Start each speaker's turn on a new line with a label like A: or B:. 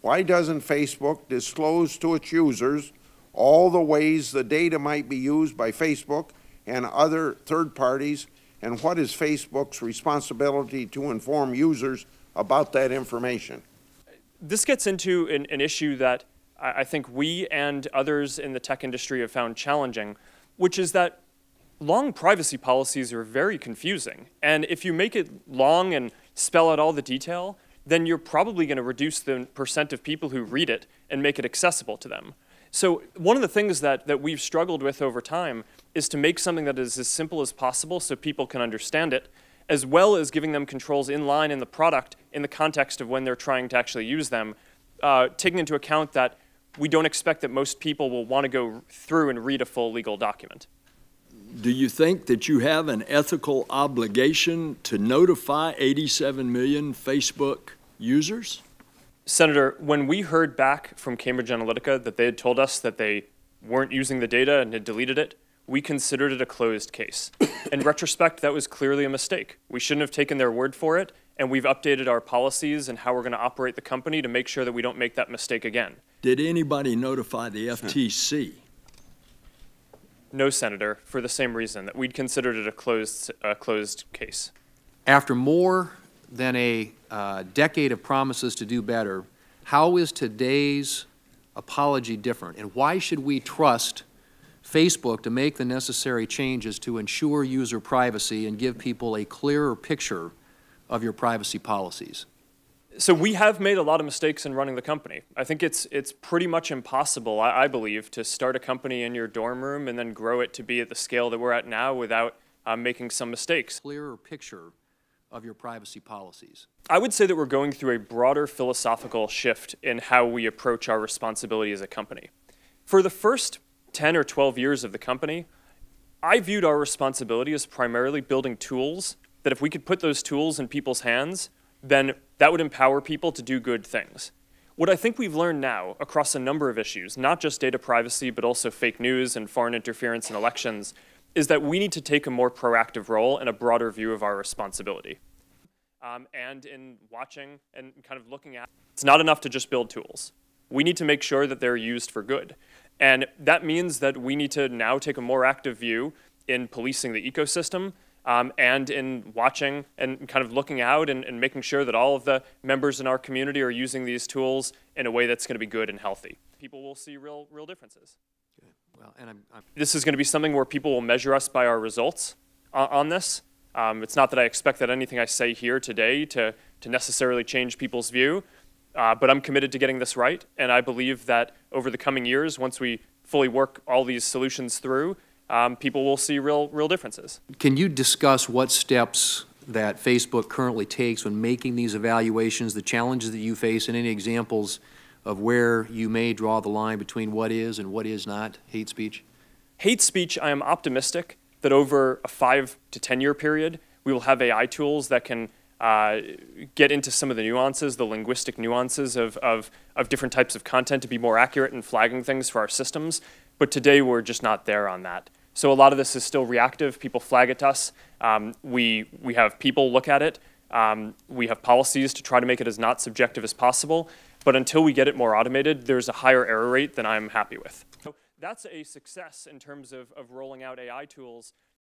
A: Why doesn't Facebook disclose to its users all the ways the data might be used by Facebook and other third parties, and what is Facebook's responsibility to inform users about that information?
B: This gets into an issue that I think we and others in the tech industry have found challenging, which is that long privacy policies are very confusing. And if you make it long and spell out all the detail, then you're probably going to reduce the percent of people who read it and make it accessible to them. So one of the things that we've struggled with over time is to make something that is as simple as possible so people can understand it, as well as giving them controls in line in the product in the context of when they're trying to actually use them, taking into account that we don't expect that most people will want to go through and read a full legal document.
C: Do you think that you have an ethical obligation to notify 87 million Facebook users?
B: Senator, when we heard back from Cambridge Analytica that they had told us that they weren't using the data and had deleted it, we considered it a closed case. In retrospect, that was clearly a mistake. We shouldn't have taken their word for it, and we've updated our policies and how we're going to operate the company to make sure that we don't make that mistake again.
C: Did anybody notify the FTC?
B: No, Senator, for the same reason, that we'd considered it a closed case.
D: After more than a decade of promises to do better, how is today's apology different? And why should we trust Facebook to make the necessary changes to ensure user privacy and give people a clearer picture of your privacy policies?
B: So we have made a lot of mistakes in running the company. I think it's pretty much impossible, I believe, to start a company in your dorm room and then grow it to be at the scale that we're at now without making some mistakes.
D: Clearer picture of your privacy policies.
B: I would say that we're going through a broader philosophical shift in how we approach our responsibility as a company. For the first 10 or 12 years of the company, I viewed our responsibility as primarily building tools that if we could put those tools in people's hands, then that would empower people to do good things. What I think we've learned now across a number of issues, not just data privacy, but also fake news and foreign interference in elections, is that we need to take a more proactive role and a broader view of our responsibility. And in watching and kind of looking at, it's not enough to just build tools. We need to make sure that they're used for good. And that means that we need to now take a more active view in policing the ecosystem and in watching and kind of looking out and making sure that all of the members in our community are using these tools in a way that's going to be good and healthy. People will see real differences.
D: Good. Well, and
B: This is going to be something where people will measure us by our results on this. It's not that I expect that anything I say here today to necessarily change people's view, but I'm committed to getting this right, and I believe that over the coming years, once we fully work all these solutions through, people will see real differences.
D: can you discuss what steps that Facebook currently takes when making these evaluations, the challenges that you face, and any examples of where you may draw the line between what is and what is not hate speech?
B: Hate speech, I am optimistic that over a 5 to 10 year period, we will have AI tools that can get into some of the nuances, the linguistic nuances of different types of content to be more accurate in flagging things for our systems. But today, we're just not there on that. So a lot of this is still reactive. People flag it to us. We have people look at it. We have policies to try to make it as not subjective as possible. But until we get it more automated, there's a higher error rate than I'm happy with. So that's a success in terms of rolling out AI tools.